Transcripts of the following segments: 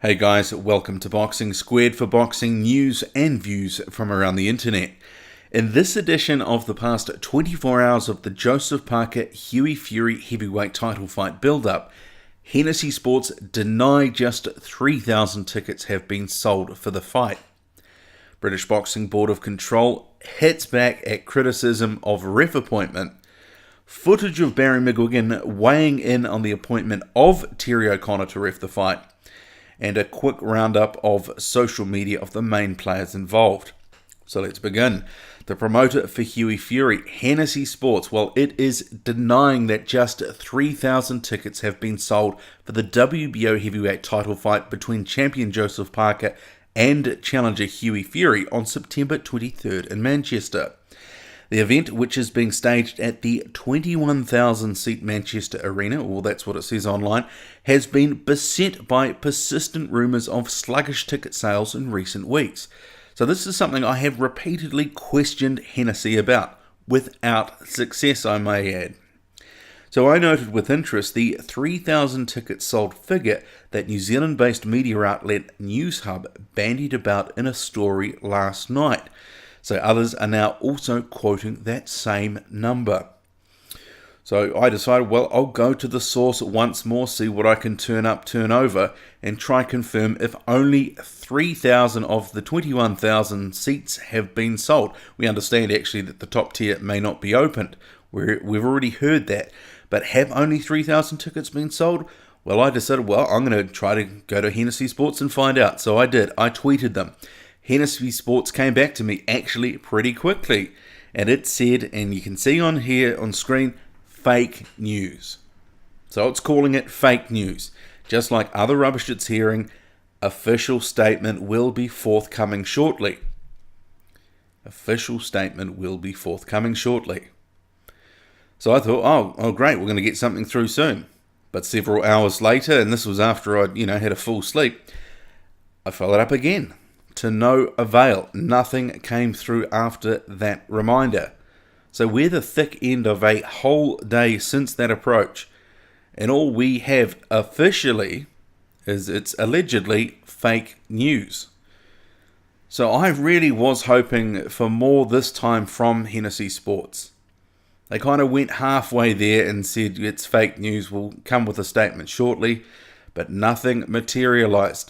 Hey guys, welcome to Boxing Squared for boxing news and views from around the internet. In this edition of the past 24 hours of the Joseph Parker Hughie Fury heavyweight title fight build-up, Hennessy Sports deny just 3,000 tickets have been sold for the fight. British Boxing Board of Control hits back at criticism of ref appointment. Footage of Barry McGuigan weighing in on the appointment of Terry O'Connor to ref the fight. And a quick roundup of social media of the main players involved. So let's begin. The promoter for Hughie Fury, Hennessy Sports, well, it is denying that just 3,000 tickets have been sold for the WBO heavyweight title fight between champion Joseph Parker and challenger Hughie Fury on September 23rd in Manchester. The event, which is being staged at the 21,000-seat Manchester Arena, well, that's what it says online, has been beset by persistent rumours of sluggish ticket sales in recent weeks. So this is something I have repeatedly questioned Hennessy about, without success, I may add. So I noted with interest the 3,000 tickets sold figure that New Zealand-based media outlet Newshub bandied about in a story last night. So others are now also quoting that same number. So I decided, well, I'll go to the source once more, see what I can turn up, turn over, and try confirm if only 3,000 of the 21,000 seats have been sold. We understand actually that the top tier may not be opened. We've already heard that. But have only 3,000 tickets been sold? Well, I decided, well, I'm going to try to go to Hennessy Sports and find out. So I did. I tweeted them. Hennessy Sports came back to me actually pretty quickly, and it said, and you can see on here on screen, fake news. So it's calling it fake news. Just like other rubbish it's hearing, official statement will be forthcoming shortly. Official statement will be forthcoming shortly. So I thought, oh great, we're going to get something through soon. But several hours later, and this was after I'd had a full sleep, I followed up again. To no avail. Nothing came through after that reminder. So we're the thick end of a whole day since that approach. And all we have officially is it's allegedly fake news. So I really was hoping for more this time from Hennessy Sports. They kind of went halfway there and said it's fake news, we'll come with a statement shortly, but nothing materialized.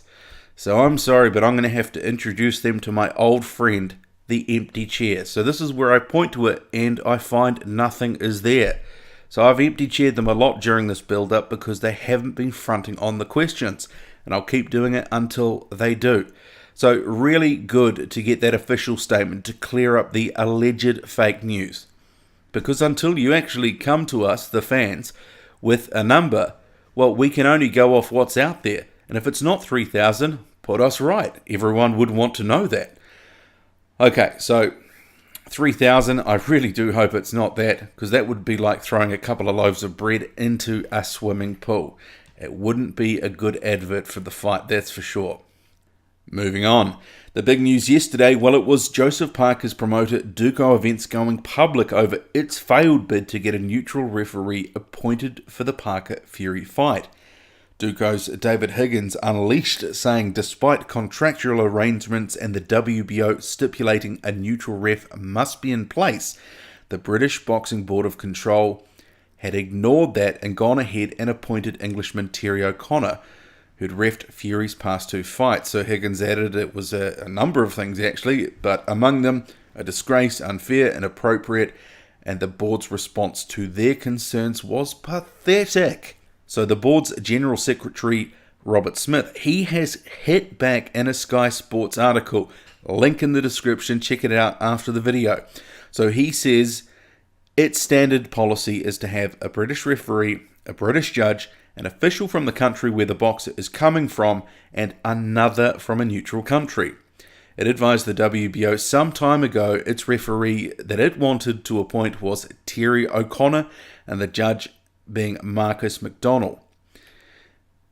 So I'm sorry, but I'm going to have to introduce them to my old friend, the empty chair. So this is where I point to it and I find nothing is there. So I've empty chaired them a lot during this build-up because they haven't been fronting on the questions. And I'll keep doing it until they do. So really good to get that official statement to clear up the alleged fake news. Because until you actually come to us, the fans, with a number, well, we can only go off what's out there. And if it's not 3,000, put us right. Everyone would want to know that. Okay, so 3,000, I really do hope it's not that, because that would be like throwing a couple of loaves of bread into a swimming pool. It wouldn't be a good advert for the fight, that's for sure. Moving on. The big news yesterday, well, it was Joseph Parker's promoter Duco Events going public over its failed bid to get a neutral referee appointed for the Parker-Fury fight. Duco's David Higgins Unleashed saying despite contractual arrangements and the WBO stipulating a neutral ref must be in place, the British Boxing Board of Control had ignored that and gone ahead and appointed Englishman Terry O'Connor, who'd refed Fury's past two fights. So Higgins added it was a number of things actually, but among them a disgrace, unfair, inappropriate, and the board's response to their concerns was pathetic. So the board's General Secretary, Robert Smith, he has hit back in a Sky Sports article. Link in the description, check it out after the video. So he says, its standard policy is to have a British referee, a British judge, an official from the country where the boxer is coming from, and another from a neutral country. It advised the WBO some time ago its referee that it wanted to appoint was Terry O'Connor, and the judge being Marcus McDonnell.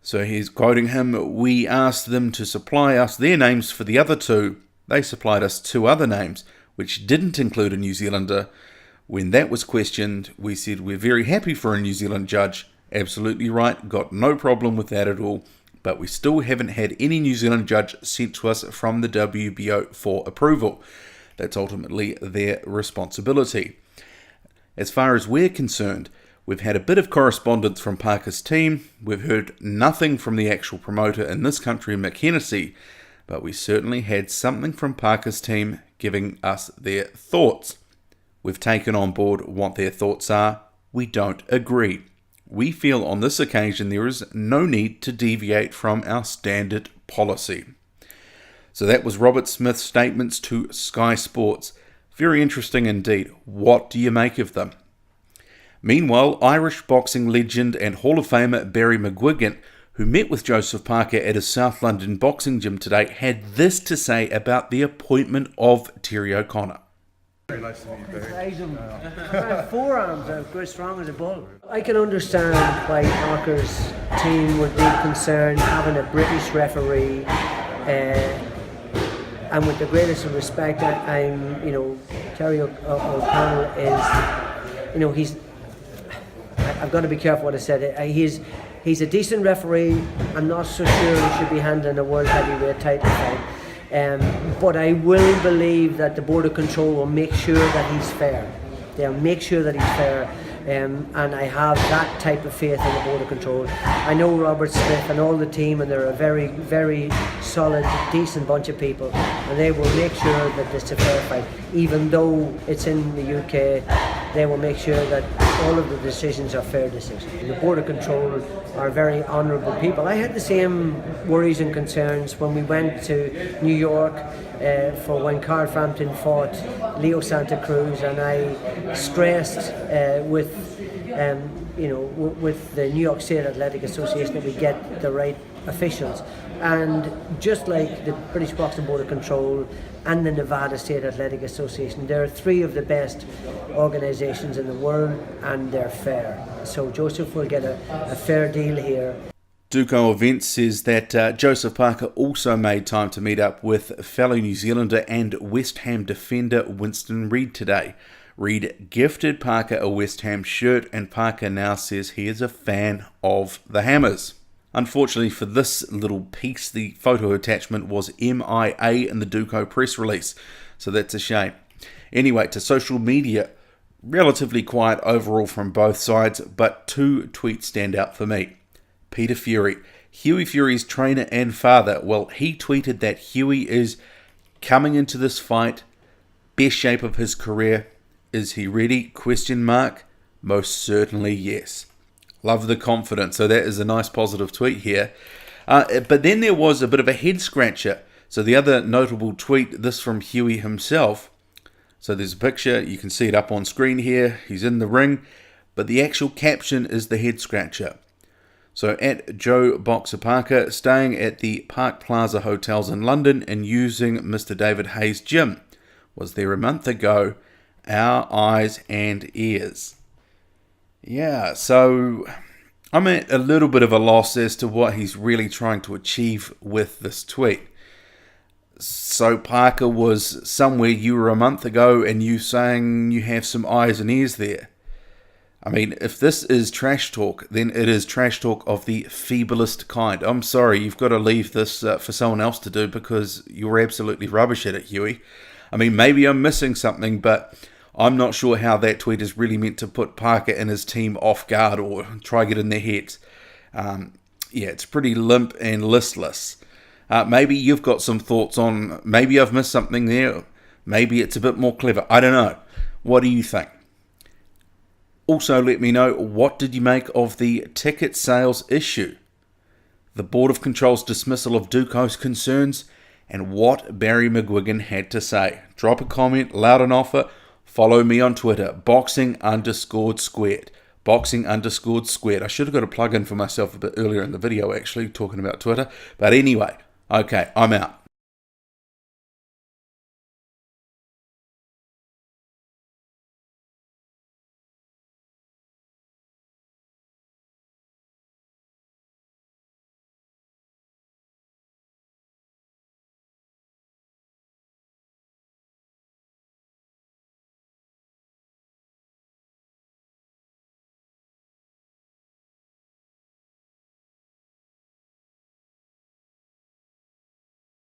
So he's quoting him, we asked them to supply us their names for the other two. They supplied us two other names, which didn't include a New Zealander. When that was questioned, we said we're very happy for a New Zealand judge. Absolutely right, got no problem with that at all. but we still haven't had any New Zealand judge sent to us from the WBO for approval. That's ultimately their responsibility. As far as we're concerned, we've had a bit of correspondence from Parker's team. We've heard nothing from the actual promoter in this country, Mick Hennessy, but we certainly had something from Parker's team giving us their thoughts. We've taken on board what their thoughts are. We don't agree. We feel on this occasion there is no need to deviate from our standard policy. So that was Robert Smith's statements to Sky Sports. Very interesting indeed. What do you make of them? Meanwhile, Irish boxing legend and Hall of Famer Barry McGuigan, who met with Joseph Parker at his South London boxing gym today, had this to say about the appointment of Terry O'Connor. Very nice to meet you, Barry. Forearms are quite strong as a bull. I can understand why Parker's team would be concerned having a British referee, and with the greatest of respect, Terry O'Connor is, I've got to be careful what I said. He's a decent referee. I'm not so sure he should be handling a world heavyweight title fight. But I will believe that the Board of Control will make sure that he's fair. They'll make sure that he's fair, and I have that type of faith in the Board of Control. I know Robert Smith and all the team, and they're a very, very solid, decent bunch of people, and they will make sure that it's a fair fight. Even though it's in the UK, they will make sure that all of the decisions are fair decisions. The Board of Control are very honourable people. I had the same worries and concerns when we went to New York for when Carl Frampton fought Leo Santa Cruz, and I stressed with the New York State Athletic Association that we get the right officials. And just like the British Boxing Board of Control and the Nevada State Athletic Association, there are three of the best organisations in the world, and they're fair. So Joseph will get a fair deal here. Duco Events says that Joseph Parker also made time to meet up with fellow New Zealander and West Ham defender Winston Reid today. Reid gifted Parker a West Ham shirt, and Parker now says he is a fan of the Hammers. Unfortunately for this little piece, the photo attachment was MIA in the Duco press release, so that's a shame. Anyway, to social media, relatively quiet overall from both sides, but two tweets stand out for me. Peter Fury, Hughie Fury's trainer and father, well, he tweeted that Hughie is coming into this fight, best shape of his career. Is he ready? ? Most certainly yes. Love the confidence. So that is a nice positive tweet here. But then there was a bit of a head scratcher. So the other notable tweet, this from Hughie himself. So there's a picture. You can see it up on screen here. He's in the ring. But the actual caption is the head scratcher. So at Joe Boxer Parker, staying at the Park Plaza Hotels in London and using Mr. David Hayes' gym. Was there a month ago. Our eyes and ears. Yeah, so I'm at a little bit of a loss as to what he's really trying to achieve with this tweet. So Parker was somewhere you were a month ago and you saying you have some eyes and ears there. I mean, if this is trash talk, then it is trash talk of the feeblest kind. I'm sorry, you've got to leave this for someone else to do because you're absolutely rubbish at it, Hughie. I mean, maybe I'm missing something, but I'm not sure how that tweet is really meant to put Parker and his team off guard or try get in their heads. It's pretty limp and listless. Maybe you've got some thoughts on, maybe I've missed something there. Maybe it's a bit more clever. I don't know. What do you think? Also, let me know, what did you make of the ticket sales issue? The Board of Control's dismissal of Duco's concerns, and what Barry McGuigan had to say. Drop a comment, loud and offer. Follow me on Twitter, boxing_squared. Boxing_squared. I should have got a plug in for myself a bit earlier in the video, actually, talking about Twitter. But anyway, okay, I'm out.